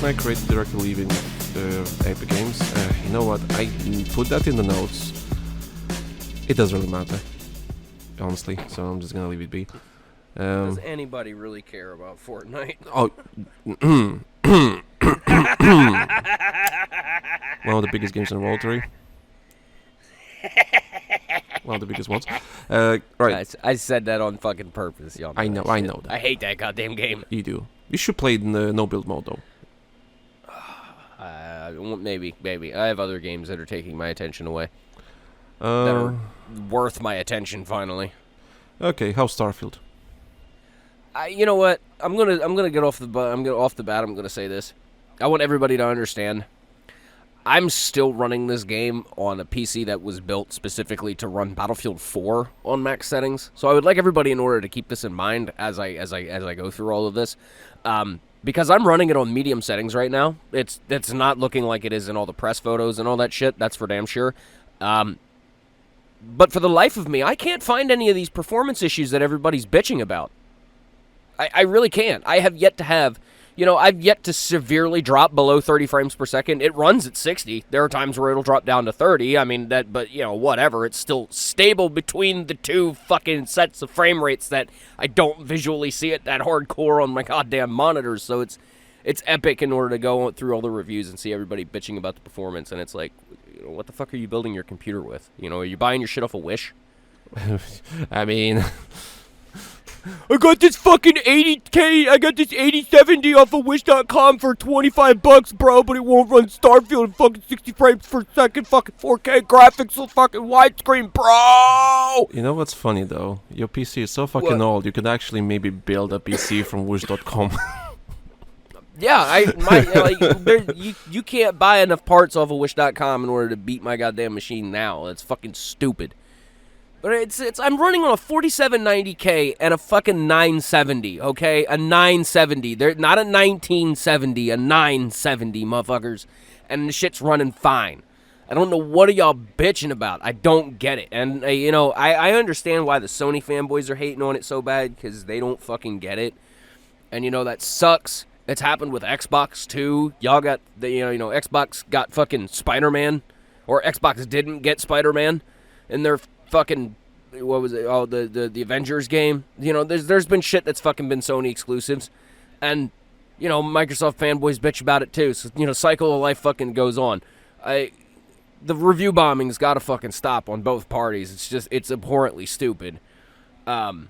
not created directly leaving Epic Games. You know what? I put that in the notes. It doesn't really matter, honestly. So I'm just gonna leave it be. Does anybody really care about Fortnite? Oh, one of the biggest games in the world, Terry. One of the biggest ones. Right. I said that on fucking purpose, y'all. I know that. I hate that goddamn game. You do. You should play it in the no build mode though. Maybe. I have other games that are taking my attention away. That are worth my attention finally. Okay, how's Starfield? You know what? I'm gonna get off the bat. I'm gonna say this. I want everybody to understand. I'm still running this game on a PC that was built specifically to run Battlefield 4 on max settings. So I would like everybody, in order to keep this in mind as I go through all of this, because I'm running it on medium settings right now. It's not looking like it is in all the press photos and all that shit. That's for damn sure. But for the life of me, I can't find any of these performance issues that everybody's bitching about. I really can't. I have yet to have... I've yet to severely drop below 30 frames per second. It runs at 60. There are times where it'll drop down to 30. But whatever. It's still stable between the two fucking sets of frame rates that I don't visually see it that hardcore on my goddamn monitors. So it's epic in order to go through all the reviews and see everybody bitching about the performance. And it's like, what the fuck are you building your computer with? Are you buying your shit off a Wish? I mean... I got this fucking 8070 off of Wish.com for $25, bro, but it won't run Starfield at fucking 60 frames per second, fucking 4K graphics, so fucking widescreen, bro! You know what's funny, though? Your PC is so fucking old, you could actually maybe build a PC from Wish.com. Yeah, you can't buy enough parts off of Wish.com in order to beat my goddamn machine now. That's fucking stupid. But I'm running on a 4790K and a fucking 970, okay? A 970. They're not a 1970, a 970, motherfuckers. And the shit's running fine. I don't know what are y'all bitching about. I don't get it. And, I understand why the Sony fanboys are hating on it so bad, because they don't fucking get it. And, that sucks. It's happened with Xbox, too. Y'all got, Xbox got fucking Spider-Man. Or Xbox didn't get Spider-Man in their fucking, what was it? Oh, the Avengers game. There's been shit that's fucking been Sony exclusives, and Microsoft fanboys bitch about it too. So cycle of life fucking goes on. The review bombing's got to fucking stop on both parties. It's abhorrently stupid. But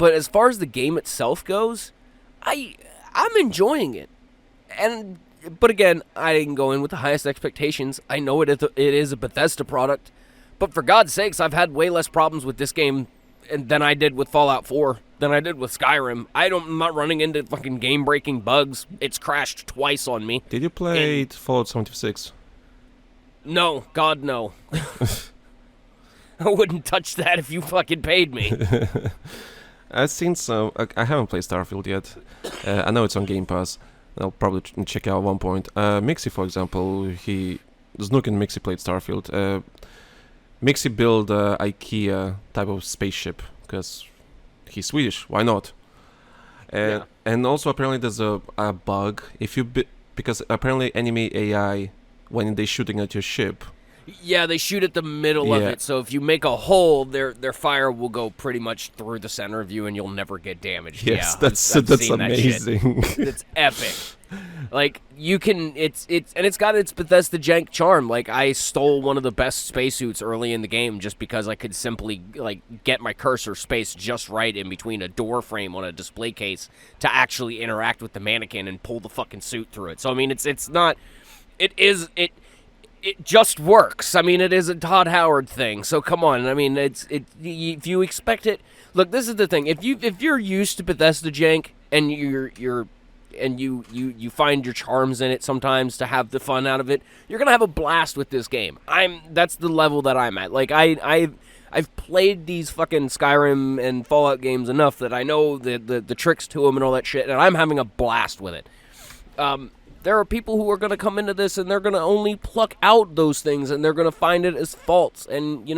as far as the game itself goes, I'm enjoying it, but again, I didn't go in with the highest expectations. I know it is a Bethesda product. But for God's sakes, I've had way less problems with this game than I did with Fallout 4, than I did with Skyrim. I'm not running into fucking game-breaking bugs. It's crashed twice on me. Did you play Fallout 76? No. God, no. I wouldn't touch that if you fucking paid me. I've seen some... I haven't played Starfield yet. I know it's on Game Pass. I'll probably check it out at one point. Mixie, for example, Snook and Mixie played Starfield. Mixie built IKEA type of spaceship because he's Swedish. Why not? Yeah. And also apparently there's a bug because apparently enemy AI, when they're shooting at your ship. Yeah, they shoot at the middle of it. So if you make a hole, their fire will go pretty much through the center of you, and you'll never get damaged. Yes, yeah, that's amazing. It's epic. Like you can, it's got its Bethesda jank charm. Like I stole one of the best spacesuits early in the game just because I could simply get my cursor spaced just right in between a door frame on a display case to actually interact with the mannequin and pull the fucking suit through it. So I mean, it just works. I mean, it is a Todd Howard thing. So come on. I mean, if you expect it. Look, this is the thing. If you're used to Bethesda jank and you find your charms in it sometimes to have the fun out of it, you're gonna have a blast with this game. That's the level that I'm at. Like I've played these fucking Skyrim and Fallout games enough that I know the tricks to them and all that shit, and I'm having a blast with it. There are people who are going to come into this and they're going to only pluck out those things and they're going to find it as faults. And,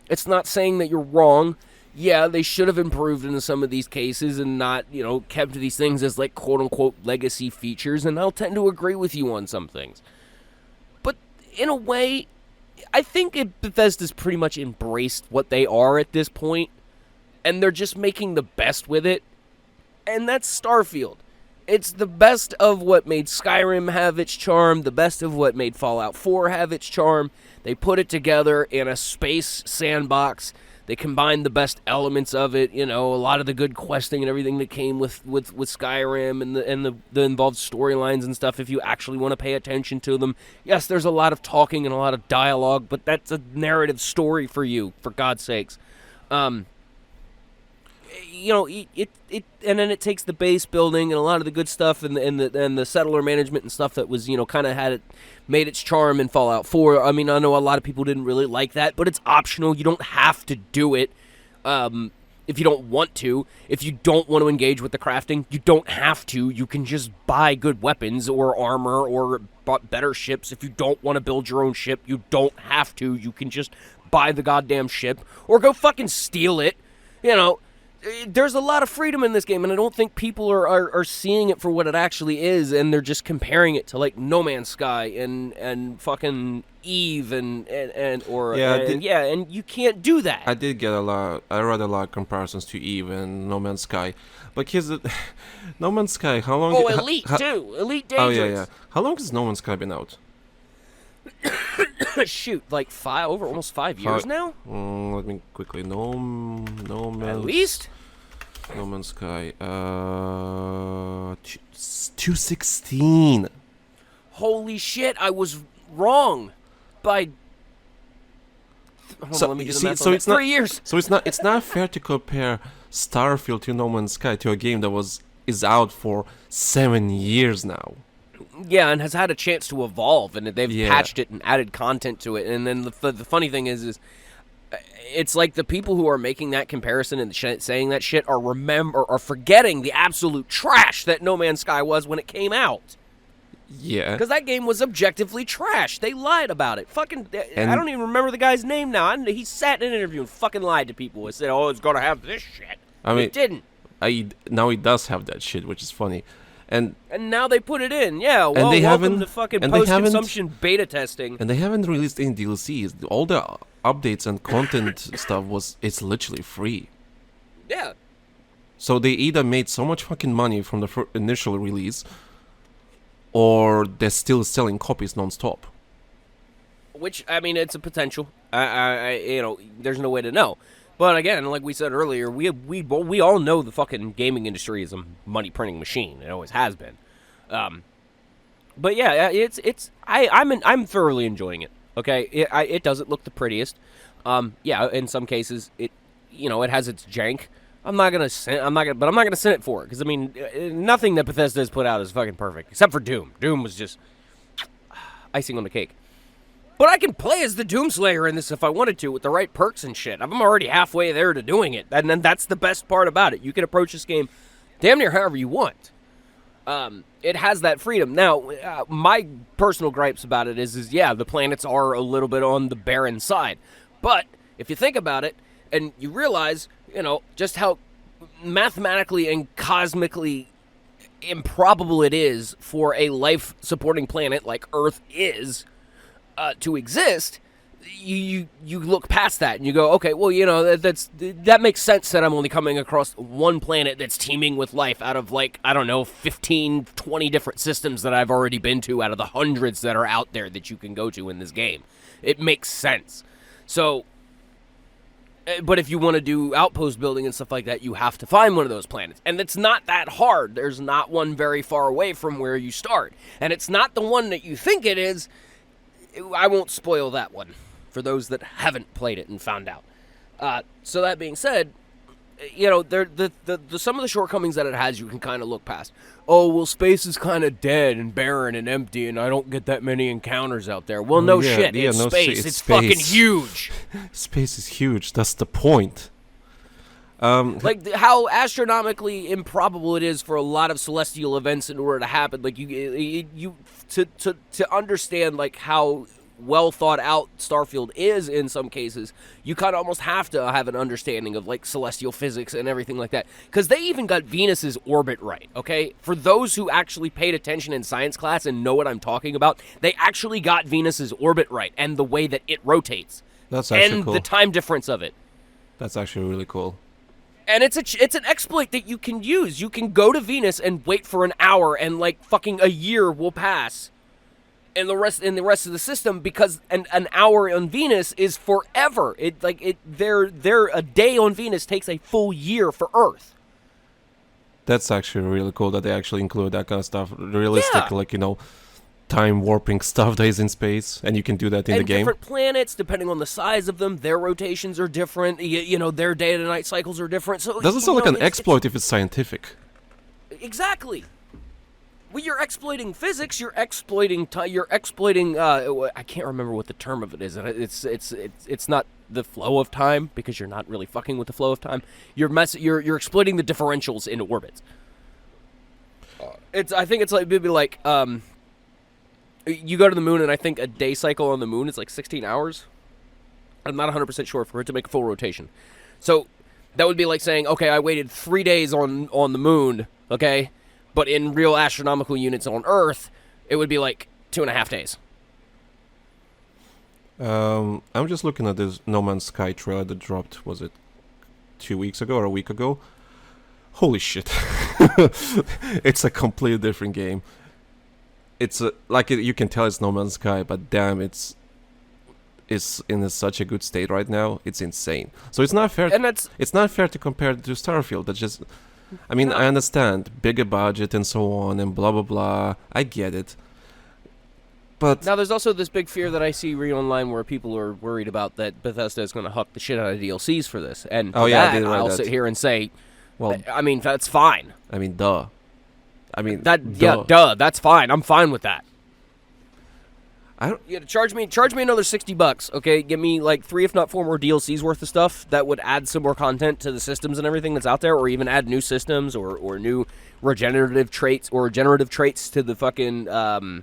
it's not saying that you're wrong. Yeah, they should have improved in some of these cases and not, kept these things as like quote-unquote legacy features, and I'll tend to agree with you on some things. But in a way, I think Bethesda's pretty much embraced what they are at this point, and they're just making the best with it, and that's Starfield. It's the best of what made Skyrim have its charm, the best of what made Fallout 4 have its charm. They put it together in a space sandbox. They combined the best elements of it, a lot of the good questing and everything that came with Skyrim and the involved storylines and stuff if you actually want to pay attention to them. Yes, there's a lot of talking and a lot of dialogue, but that's a narrative story for you, for God's sakes. And then it takes the base building and a lot of the good stuff and the settler management and stuff that was, kind of made its charm in Fallout 4. I mean, I know a lot of people didn't really like that, but it's optional. You don't have to do it if you don't want to. If you don't want to engage with the crafting, you don't have to. You can just buy good weapons or armor or better ships. If you don't want to build your own ship, you don't have to. You can just buy the goddamn ship or go fucking steal it, There's a lot of freedom in this game, and I don't think people are seeing it for what it actually is, and they're just comparing it to like No Man's Sky and fucking Eve and you can't do that. I read a lot of comparisons to Eve and No Man's Sky, but here's the No Man's Sky. How long? Oh, Elite too. Elite Dangerous. Oh yeah. How long has No Man's Sky been out? Shoot, like almost 5 years now. Let me quickly. No Man's. At least. No Man's Sky. 2016. Holy shit! I was wrong by. Hold on, let me do the math on that. 3 years. So it's not fair to compare Starfield to No Man's Sky to a game that is out for 7 years now. Yeah, and has had a chance to evolve, and they've patched it and added content to it. And then the funny thing is it's like the people who are making that comparison and saying that shit are forgetting the absolute trash that No Man's Sky was when it came out. Yeah. Because that game was objectively trash. They lied about it. I don't even remember the guy's name now. He sat in an interview and fucking lied to people and said, "Oh, it's gonna have this shit." I mean, it didn't. Now it does have that shit, which is funny. And now they put it in, yeah. Well, welcome to fucking post-consumption beta testing. And they haven't released any DLCs. All the updates and content stuff it's literally free. Yeah. So they either made so much fucking money from the initial release, or they're still selling copies non-stop. Which, I mean, it's a potential. There's no way to know. But again, like we said earlier, we all know the fucking gaming industry is a money printing machine. It always has been. But yeah, I'm thoroughly enjoying it. Okay, it doesn't look the prettiest. Yeah, in some cases it has its jank. I'm not gonna sin it for it because I mean nothing that Bethesda has put out is fucking perfect except for Doom. Doom was just icing on the cake. But I can play as the Doomslayer in this if I wanted to with the right perks and shit. I'm already halfway there to doing it. And then that's the best part about it. You can approach this game damn near however you want. It has that freedom. Now, my personal gripes about it is the planets are a little bit on the barren side. But if you think about it and you realize, just how mathematically and cosmically improbable it is for a life-supporting planet like Earth is to exist, you look past that and you go, okay, well, that makes sense that I'm only coming across one planet that's teeming with life out of 15, 20 different systems that I've already been to out of the hundreds that are out there that you can go to in this game. It makes sense. So, but if you want to do outpost building and stuff like that, you have to find one of those planets. And it's not that hard. There's not one very far away from where you start. And it's not the one that you think it is. I won't spoil that one for those that haven't played it and found out. So that being said, some of the shortcomings that it has, you can kind of look past. Oh, well, space is kind of dead and barren and empty, and I don't get that many encounters out there. Well, shit. It's space. It's fucking huge. Space is huge. That's the point. How astronomically improbable it is for a lot of celestial events in order to happen. Like to understand how well thought out Starfield is in some cases, you kind of almost have to have an understanding of like celestial physics and everything like that. Because they even got Venus's orbit right, okay? For those who actually paid attention in science class and know what I'm talking about, they actually got Venus's orbit right and the way that it rotates. That's actually and cool. the time difference of it. That's actually really cool. And it's an exploit that you can use. You can go to Venus and wait for an hour, and like fucking a year will pass, in the rest of the system, because an hour on Venus is forever. Their a day on Venus takes a full year for Earth. That's actually really cool that they actually include that kind of stuff. Realistic, Yeah. like, time warping stuff that is in space, and you can do that in the game. Different planets, depending on the size of them, their rotations are different. Their day to night cycles are different. So Doesn't sound like an exploit if it's scientific. Exactly. Well, you're exploiting physics. You're exploiting. I can't remember what the term of it is. It's not the flow of time, because you're not really fucking with the flow of time. You're exploiting the differentials in orbits. I think it's like maybe like you go to the moon, and I think a day cycle on the moon is like 16 hours. I'm not 100% sure for it to make a full rotation. So that would be like saying, okay, I waited 3 days on the moon, okay? But in real astronomical units on Earth, it would be like 2.5 days. I'm just looking at this No Man's Sky trailer that dropped, was it 2 weeks ago or a week ago? Holy shit. It's a completely different game. It's you can tell it's No Man's Sky, but damn, it's in such a good state right now. It's insane. So it's not fair. And it's not fair to compare it to Starfield. That's just, I mean, I understand bigger budget and so on and blah blah blah. I get it. But now there's also this big fear that I see online where people are worried about that Bethesda is going to huck the shit out of DLCs for this. And for that, I'll sit here and say, well, I mean, that's fine. I mean, duh. Duh. That's fine. I'm fine with that. You charge me another $60. Okay, give me like 3, if not 4 more DLCs worth of stuff that would add some more content to the systems and everything that's out there, or even add new systems or new regenerative traits to the fucking to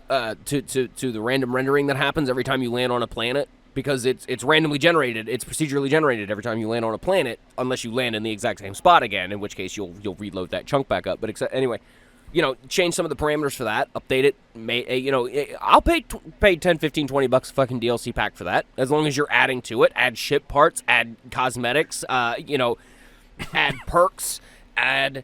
the random rendering that happens every time you land on a planet. Because it's randomly generated, it's procedurally generated every time you land on a planet, unless you land in the exact same spot again, in which case you'll reload that chunk back up. But anyway, change some of the parameters for that, update it. I'll pay 10, 15, 20 bucks a fucking DLC pack for that, as long as you're adding to it, add ship parts, add cosmetics, add perks, add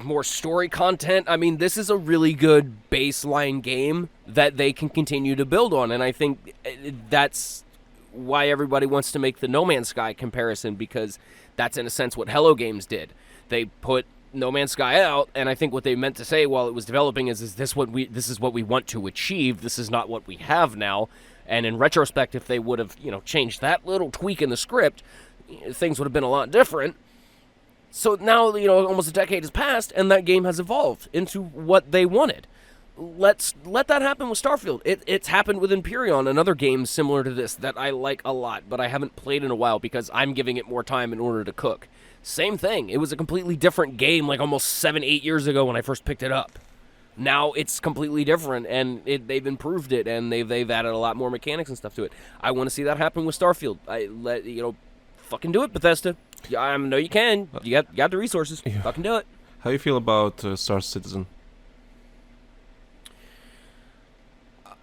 more story content. I mean, this is a really good baseline game that they can continue to build on, and I think that's why everybody wants to make the No Man's Sky comparison, because that's in a sense what Hello Games did. They put No Man's Sky out, and I think what they meant to say while it was developing is this is what we want to achieve. This is not what we have now. And in retrospect, if they would have changed that little tweak in the script, things would have been a lot different. So now almost a decade has passed, and that game has evolved into what they wanted. Let that happen with Starfield. It's happened with Empyrean, another game similar to this that I like a lot, but I haven't played in a while because I'm giving it more time in order to cook. Same thing. It was a completely different game like almost 7-8 years ago when I first picked it up. Now it's completely different, and they've improved it, and they've added a lot more mechanics and stuff to it. I want to see that happen with Starfield. Fucking do it, Bethesda. I know you can. You got the resources. Yeah. Fucking do it. How do you feel about Star Citizen?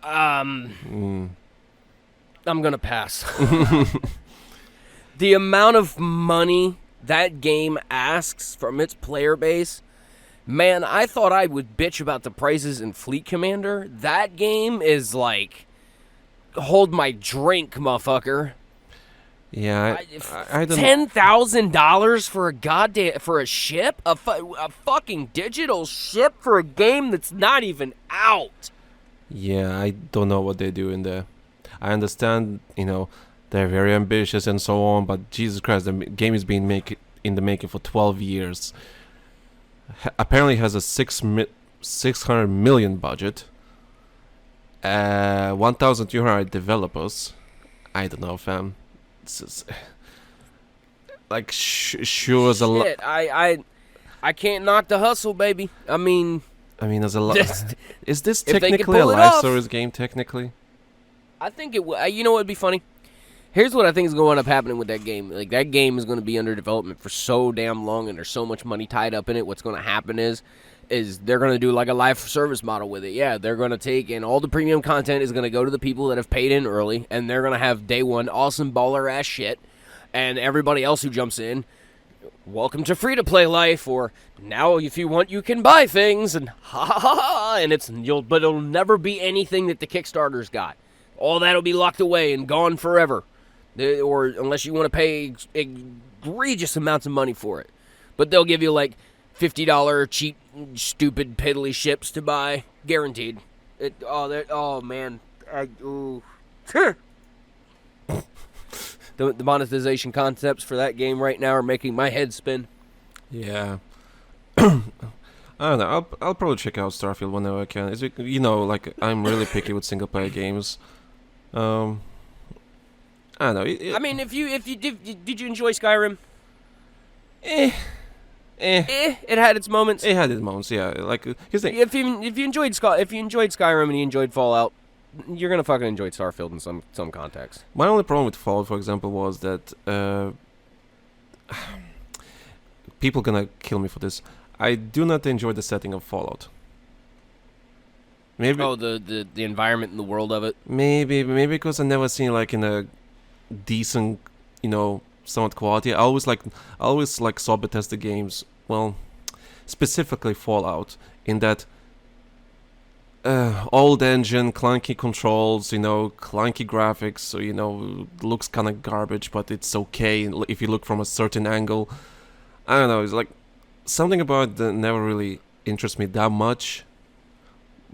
I'm gonna pass. The amount of money that game asks from its player base, man, I thought I would bitch about the prices in Fleet Commander. That game is like, hold my drink, motherfucker. Yeah, I don't. $10,000 for a ship, a fucking digital ship for a game that's not even out. Yeah, I don't know what they do in there. I understand, they're very ambitious and so on, but Jesus Christ, the game has been in the making for 12 years. Apparently has a 600 million budget. 1,200 developers. I don't know, fam. It's like sure as a lot. I can't knock the hustle, baby. I mean, there's a lot. Is this if they can technically a pull it live off. service game? Technically, I think it. You know what would be funny? Here's what I think is going to end up happening with that game. Like, that game is going to be under development for so damn long, and there's so much money tied up in it. What's going to happen is they're going to do like a live service model with it. Yeah, they're going to take, and all the premium content is going to go to the people that have paid in early, and they're going to have day one awesome baller-ass shit, and everybody else who jumps in, welcome to free-to-play life, or now if you want, you can buy things, and ha ha ha ha, and but it'll never be anything that the Kickstarter's got. All that'll be locked away and gone forever. Or unless you want to pay egregious amounts of money for it. But they'll give you like $50 cheap, stupid, piddly ships to buy. Guaranteed. Oh man. The monetization concepts for that game right now are making my head spin. Yeah. I don't know. I'll probably check out Starfield whenever I can. Is it, like I'm really picky with single player games. I don't know. I mean, if you did you enjoy Skyrim? It had its moments. It had its moments, yeah. Like here's the thing. If you enjoyed Skyrim and you enjoyed Fallout, you're gonna fucking enjoy Starfield in some context. My only problem with Fallout, for example, was that people gonna kill me for this. I do not enjoy the setting of Fallout. Maybe the environment and the world of it. Maybe because I never seen like in a decent, somewhat quality. I always saw Bethesda games. Well, specifically Fallout, in that old engine, clunky controls, clunky graphics. So looks kind of garbage, but it's okay if you look from a certain angle. I don't know. It's like something about it that never really interests me that much.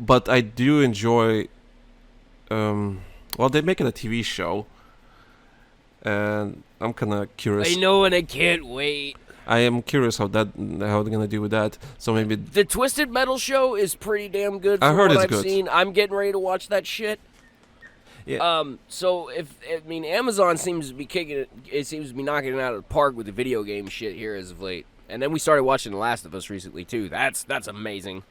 But I do enjoy. They make it a TV show, and I'm kind of curious. I know, and I can't wait. I am curious how they're gonna do with that. So maybe the Twisted Metal show is pretty damn good. I heard it's I've good. Seen. I'm getting ready to watch that shit. Yeah. So Amazon seems to be kicking it. It seems to be knocking it out of the park with the video game shit here as of late. And then we started watching The Last of Us recently too. That's amazing.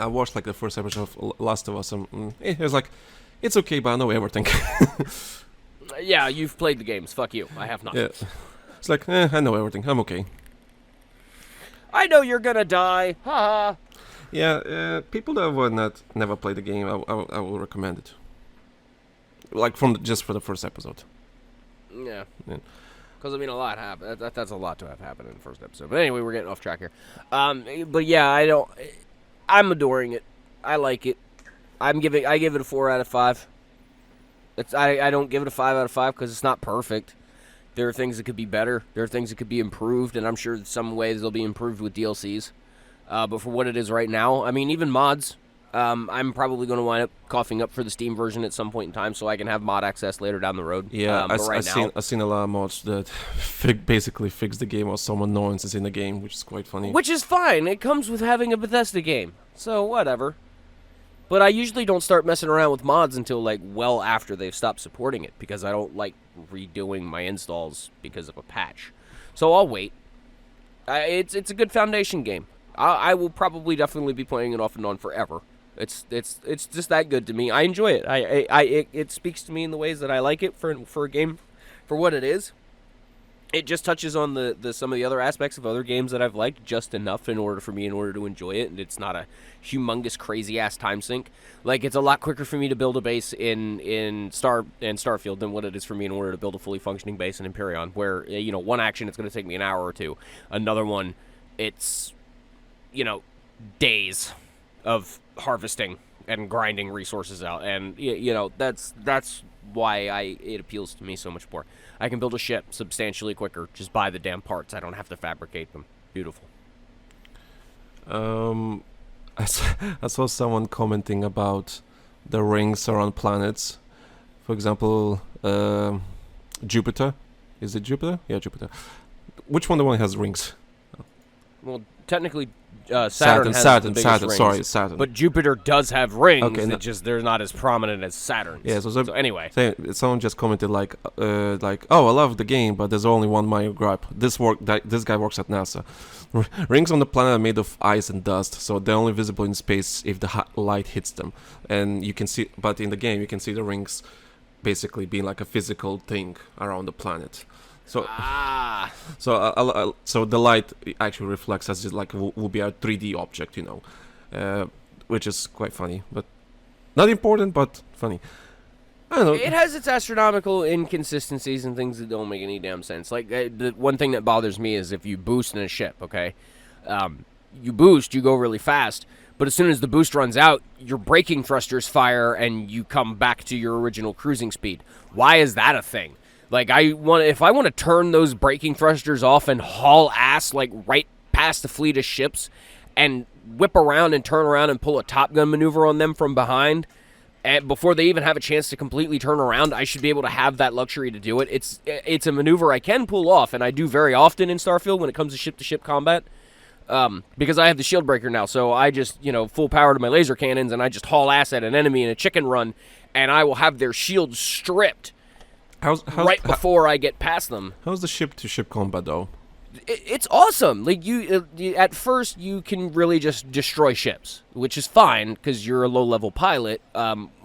I watched like the first episode of Last of Us. It was like, it's okay, but I know everything. Yeah, you've played the games. Fuck you. I have not. Yeah. It's like, I know everything. I'm okay. I know you're gonna die. Ha ha. Yeah, people that would never play the game, I will recommend it. Like just for the first episode. Yeah. Because a lot happened. That's a lot to have happened in the first episode. But anyway, we're getting off track here. But yeah, I'm adoring it. I like it. I give it a 4 out of 5. I don't give it a 5 out of 5 because it's not perfect. There are things that could be better. There are things that could be improved, and I'm sure in some ways they'll be improved with DLCs. But for what it is right now, even mods. I'm probably going to wind up coughing up for the Steam version at some point in time, so I can have mod access later down the road. Yeah, I've seen a lot of mods that basically fix the game, or some annoyances in the game, which is quite funny. Which is fine. It comes with having a Bethesda game, so whatever. But I usually don't start messing around with mods until well after they've stopped supporting it, because I don't like redoing my installs because of a patch. So I'll wait. It's a good Foundation game. I will probably definitely be playing it off and on forever. It's just that good to me. I enjoy it. It speaks to me in the ways that I like it for a game for what it is. It just touches on the some of the other aspects of other games that I've liked just enough in order to enjoy it, and it's not a humongous crazy ass time sink. It's a lot quicker for me to build a base in Starfield than what it is for me in order to build a fully functioning base in Empyrean, where one action it's going to take me an hour or two. Another one, it's days of harvesting and grinding resources out, and that's why it appeals to me so much more. I can build a ship substantially quicker, just buy the damn parts. I don't have to fabricate them. Beautiful. I saw someone commenting about the rings around planets. For example, Jupiter. Is it Jupiter? Yeah, Jupiter. Which one has rings? Well, technically Saturn has the biggest rings. Sorry, Saturn. But Jupiter does have rings. Okay, it's just they're not as prominent as Saturn's. Yeah, so anyway. Someone just commented like, oh, I love the game, but there's only one minor gripe. This guy works at NASA. Rings on the planet are made of ice and dust, so they're only visible in space if the light hits them. And you can see, but in the game, you can see the rings basically being like a physical thing around the planet. So, so the light actually reflects as just like will be a 3D object, which is quite funny, but not important, but funny. I don't know. It has its astronomical inconsistencies and things that don't make any damn sense. Like the one thing that bothers me is if you boost in a ship, okay, you boost, you go really fast, but as soon as the boost runs out, your braking thrusters fire and you come back to your original cruising speed. Why is that a thing? Like, if I want to turn those braking thrusters off and haul ass, like, right past the fleet of ships and whip around and turn around and pull a Top Gun maneuver on them from behind, and before they even have a chance to completely turn around, I should be able to have that luxury to do it. It's a maneuver I can pull off, and I do very often in Starfield when it comes to ship-to-ship combat, because I have the shield breaker now, so I just, full power to my laser cannons, and I just haul ass at an enemy in a chicken run, and I will have their shields stripped. Before I get past them. How's the ship-to-ship combat, though? It's awesome. Like you at first, you can really just destroy ships, which is fine because you're a low-level pilot.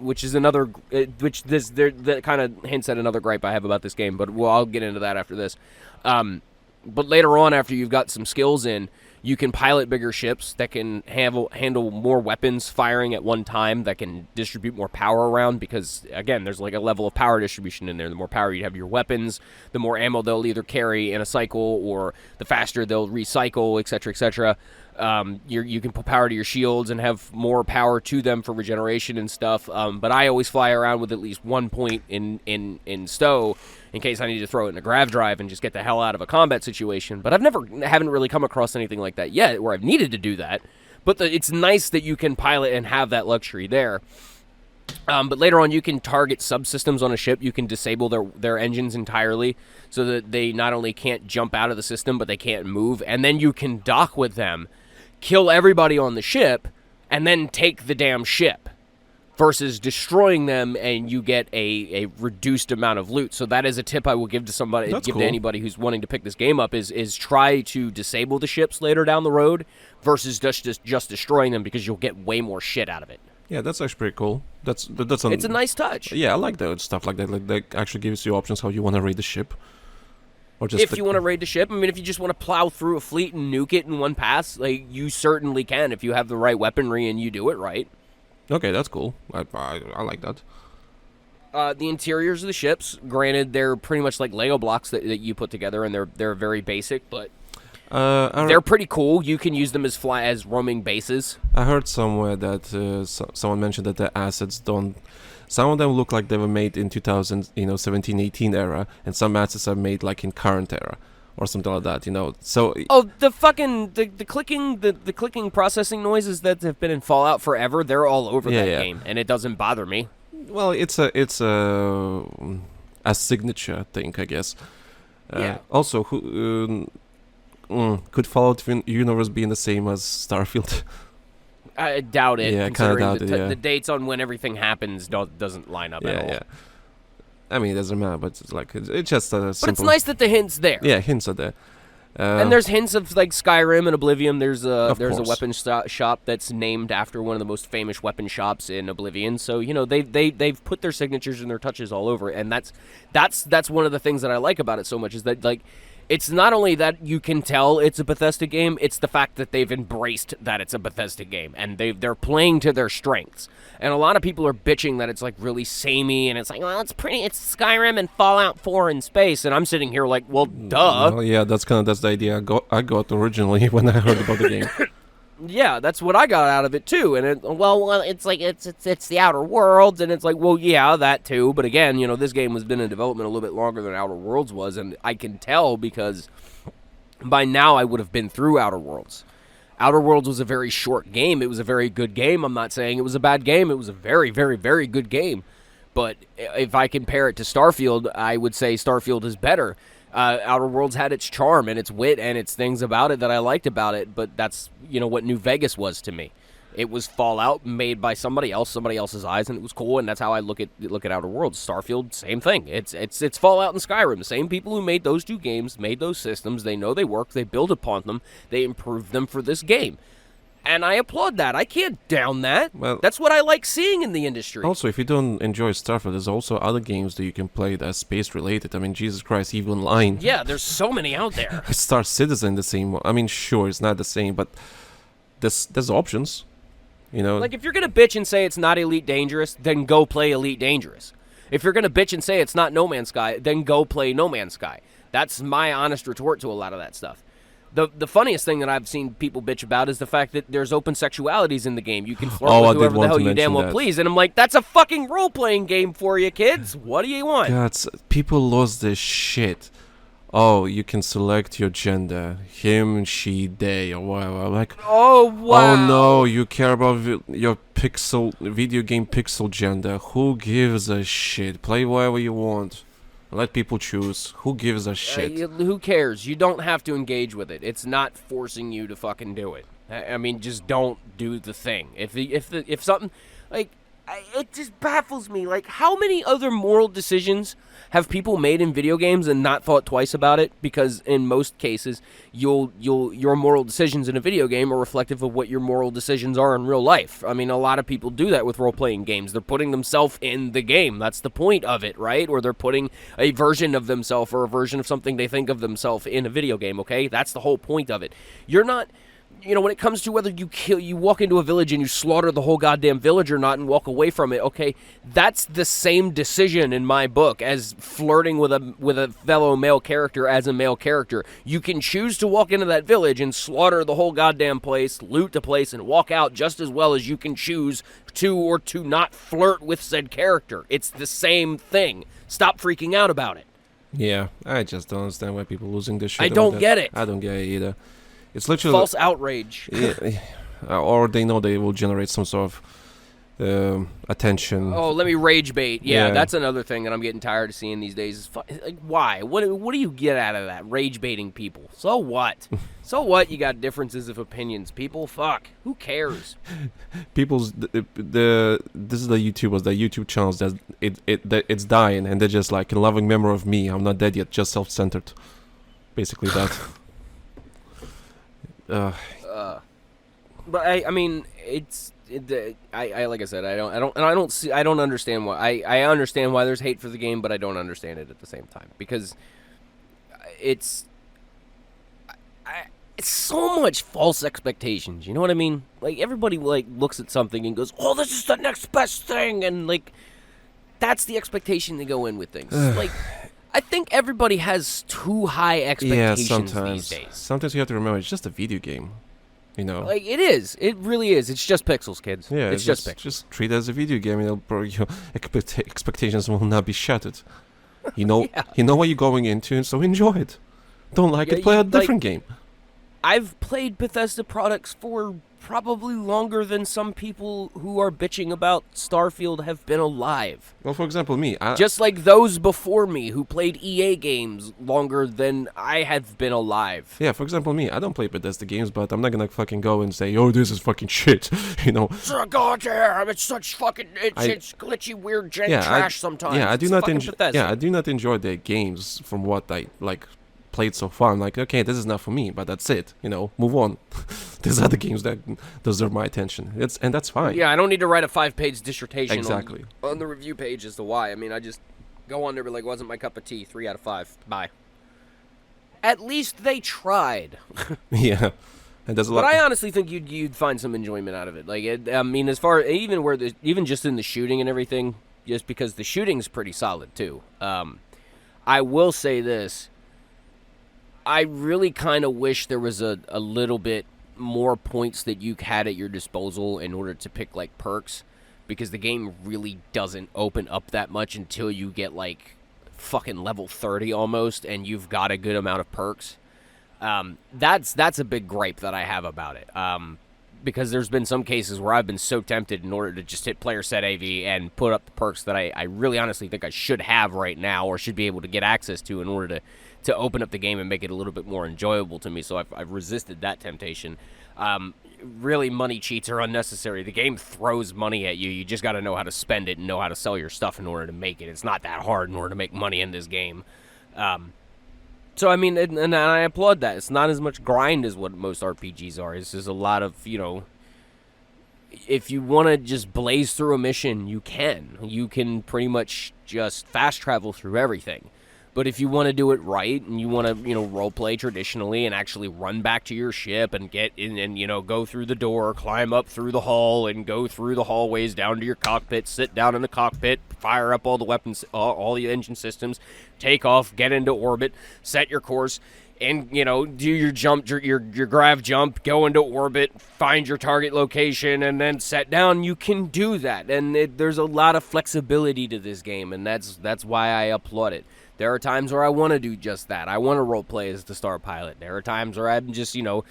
Which is another, that kind of hints at another gripe I have about this game. But I'll get into that after this. But later on, after you've got some skills in, you can pilot bigger ships that can handle more weapons firing at one time, that can distribute more power around because, again, there's like a level of power distribution in there. The more power you have your weapons, the more ammo they'll either carry in a cycle or the faster they'll recycle, etc., etc. You can put power to your shields and have more power to them for regeneration and stuff. But I always fly around with at least 1 point in stow in case I need to throw it in a grav drive and just get the hell out of a combat situation. But haven't really come across anything like that yet where I've needed to do that. But it's nice that you can pilot and have that luxury there. But later on, you can target subsystems on a ship. You can disable their engines entirely so that they not only can't jump out of the system, but they can't move. And then you can dock with them, kill everybody on the ship, and then take the damn ship. Versus destroying them and you get a reduced amount of loot. So that is a tip I will give to somebody, to anybody who's wanting to pick this game up is try to disable the ships later down the road versus just destroying them because you'll get way more shit out of it. Yeah, that's actually pretty cool. It's a nice touch. Yeah, I like that stuff like that. Like that actually gives you options how you want to raid the ship. Or just if you want to raid the ship, I mean, if you just want to plow through a fleet and nuke it in one pass, like you certainly can if you have the right weaponry and you do it right. Okay, that's cool. I like that. The interiors of the ships, granted, they're pretty much like Lego blocks that you put together, and they're very basic, but they're pretty cool. You can use them as roaming bases. I heard somewhere that someone mentioned that the assets don't. Some of them look like they were made in 2017, 18 era, and some assets are made like in current era. Or something like that, So the fucking the clicking processing noises that have been in Fallout forever, they're all over that game, and it doesn't bother me. Well, it's a signature thing, I guess. Yeah. Also, could Fallout universe be the same as Starfield? I doubt it. Yeah, I kind of doubt it. The dates on when everything happens doesn't line up at all. Yeah. I mean, it doesn't matter, but it's just a simple... But it's nice that the hint's there. Yeah, hints are there. And there's hints of like Skyrim and Oblivion. There's a weapon shop that's named after one of the most famous weapon shops in Oblivion. So they've put their signatures and their touches all over it, and that's one of the things that I like about it so much is that like it's not only that you can tell it's a Bethesda game, it's the fact that they've embraced that it's a Bethesda game and they're playing to their strengths. And a lot of people are bitching that it's like really samey and it's like, well, it's Skyrim and Fallout 4 in space, and I'm sitting here like, well, duh. Well, yeah, that's the idea I got originally when I heard about the game. Yeah, that's what I got out of it too. And it's like it's the Outer Worlds, and it's like, well, yeah, that too. But again, this game has been in development a little bit longer than Outer Worlds was, and I can tell because by now I would have been through Outer Worlds. Outer Worlds was a very short game. It was a very good game. I'm not saying it was a bad game. It was a very, very, very good game. But if I compare it to Starfield, I would say Starfield is better. Outer Worlds had its charm and its wit and its things about it that I liked about it, but that's, what New Vegas was to me. It was Fallout made by somebody else's eyes, and it was cool, and that's how I look at Outer Worlds. Starfield, same thing. It's Fallout and Skyrim. The same people who made those two games made those systems. They know they work. They build upon them. They improved them for this game. And I applaud that. I can't down that. Well, that's what I like seeing in the industry. Also, if you don't enjoy Starfield, there's also other games that you can play that are space-related. I mean, Jesus Christ, EVE Online. Yeah, there's so many out there. Star Citizen, the same. I mean, sure, it's not the same, but there's options. Like, if you're going to bitch and say it's not Elite Dangerous, then go play Elite Dangerous. If you're going to bitch and say it's not No Man's Sky, then go play No Man's Sky. That's my honest retort to a lot of that stuff. The funniest thing that I've seen people bitch about is the fact that there's open sexualities in the game. You can flirt with whoever the hell you damn well please. And I'm like, that's a fucking role-playing game for you, kids. What do you want? God, people lost their shit. Oh, you can select your gender. Him, she, they, or whatever. Like, oh, wow. Oh, no, you care about your video game pixel gender. Who gives a shit? Play whatever you want. Let people choose. Who gives a shit? Who cares? You don't have to engage with it. It's not forcing you to fucking do it. I mean, just don't do the thing. If something like it just baffles me. Like, how many other moral decisions have people made in video games and not thought twice about it? Because in most cases, your moral decisions in a video game are reflective of what your moral decisions are in real life. I mean, a lot of people do that with role-playing games. They're putting themselves in the game. That's the point of it, right? Or they're putting a version of themselves or a version of something they think of themselves in a video game, okay? That's the whole point of it. You're not... when it comes to whether you walk into a village and you slaughter the whole goddamn village or not and walk away from it, okay, that's the same decision in my book as flirting with a fellow male character as a male character. You can choose to walk into that village and slaughter the whole goddamn place, loot the place, and walk out just as well as you can choose to or to not flirt with said character. It's the same thing. Stop freaking out about it. Yeah, I just don't understand why people are losing their shit. I don't get it. I don't get it either. It's literally false outrage. Or they know they will generate some sort of attention. Oh, let me rage bait. Yeah, that's another thing that I'm getting tired of seeing these days. Like, why? What do you get out of that? Rage baiting people. So what? So what? You got differences of opinions. People, fuck. Who cares? People's this is the YouTubers, the YouTube channels that it's dying, and they're just like, in loving memory of me. I'm not dead yet. Just self-centered. Basically that. But I mean, like I said, I don't understand why. I understand why there's hate for the game, but I don't understand it at the same time because it's so much false expectations. You know what I mean? Like, everybody looks at something and goes, "Oh, this is the next best thing," and that's the expectation they go in with things. I think everybody has too high expectations these days. Sometimes you have to remember it's just a video game, Like, it is. It really is. It's just pixels, kids. Yeah, it's just pixels. Just treat it as a video game, and your expectations will not be shattered. You know what you're going into, so enjoy it. Don't like it, play a different game. I've played Bethesda products for probably longer than some people who are bitching about Starfield have been alive. Well, for example, me. Just like those before me who played EA games longer than I have been alive. Yeah, for example, me. I don't play Bethesda games, but I'm not gonna fucking go and say, "Oh, this is fucking shit," So goddamn, it's such fucking, it's glitchy, weird trash sometimes. Yeah, I do not enjoy their games from what I played so far. I'm like, okay, this is not for me, but that's it. Move on. There's other games that deserve my attention. And that's fine. Yeah, I don't need to write a 5-page dissertation exactly on the review page as to why. I mean, I just go on there and be like, wasn't my cup of tea. 3 out of 5. Bye. At least they tried. Yeah. And there's a lot. But I honestly think you'd find some enjoyment out of it. I mean, as far even just in the shooting and everything, just because the shooting's pretty solid too. I will say this. I really kind of wish there was a little bit more points that you had at your disposal in order to pick perks, because the game really doesn't open up that much until you get fucking level 30 almost, and you've got a good amount of perks. That's a big gripe that I have about it. Because there's been some cases where I've been so tempted in order to just hit player set AV and put up the perks that I really honestly think I should have right now or should be able to get access to in order to open up the game and make it a little bit more enjoyable to me. So I've resisted that temptation. Really, money cheats are unnecessary. The game throws money at you. You just got to know how to spend it and know how to sell your stuff in order to make it. It's not that hard in order to make money in this game. So, I mean, and I applaud that. It's not as much grind as what most RPGs are. It's just a lot of, you know, if you want to just blaze through a mission, you can. You can pretty much just fast travel through everything. But if you want to do it right and you want to, you know, role play traditionally and actually run back to your ship and get in and, you know, go through the door, climb up through the hall and go through the hallways down to your cockpit, sit down in the cockpit, fire up all the weapons, all the engine systems, take off, get into orbit, set your course, and, you know, do your jump, your grav jump, go into orbit, find your target location, and then set down. You can do that. And there's a lot of flexibility to this game, and that's why I applaud it. There are times where I want to do just that. I want to roleplay as the star pilot. There are times where I'm just, you know,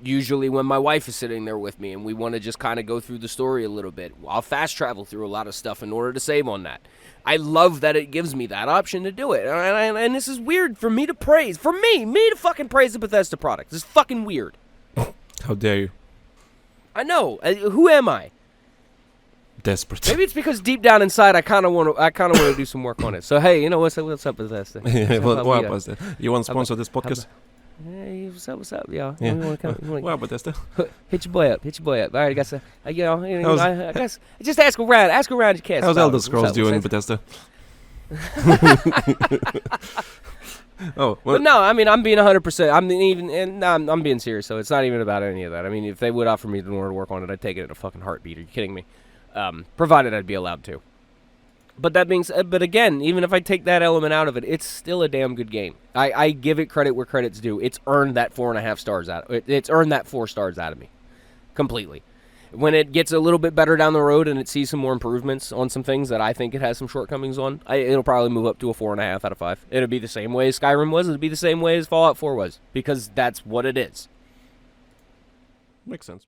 usually when my wife is sitting there with me and we want to just kind of go through the story a little bit. I'll fast travel through a lot of stuff in order to save on that. I love that it gives me that option to do it. And this is weird for me to praise. For me to fucking praise the Bethesda product. This is fucking weird. How dare you? I know. Who am I? Desperate. Maybe it's because deep down inside I kind of want to do some work on it. So hey, you know what's up with this? What was that? You want to sponsor this podcast? Hey, what's up, y'all? Yeah. What about this? Hit your boy up. All right, I guess I guess just ask around your cast. How's Elder Scrolls doing in Bethesda? Oh, well. But no, I mean I'm being 100%. I'm being serious. So it's not even about any of that. I mean, if they would offer me more to work on it, I'd take it in a fucking heartbeat. Are you kidding me? Provided I'd be allowed to. But that being said, but again, even if I take that element out of it, it's still a damn good game. I give it credit where credit's due. It's earned that 4.5 stars out. It's earned that 4 stars out of me, completely. When it gets a little bit better down the road and it sees some more improvements on some things that I think it has some shortcomings on, it'll probably move up to a 4.5 out of 5. It'll be the same way as Skyrim was. It'll be the same way as Fallout 4 was, because that's what it is. Makes sense.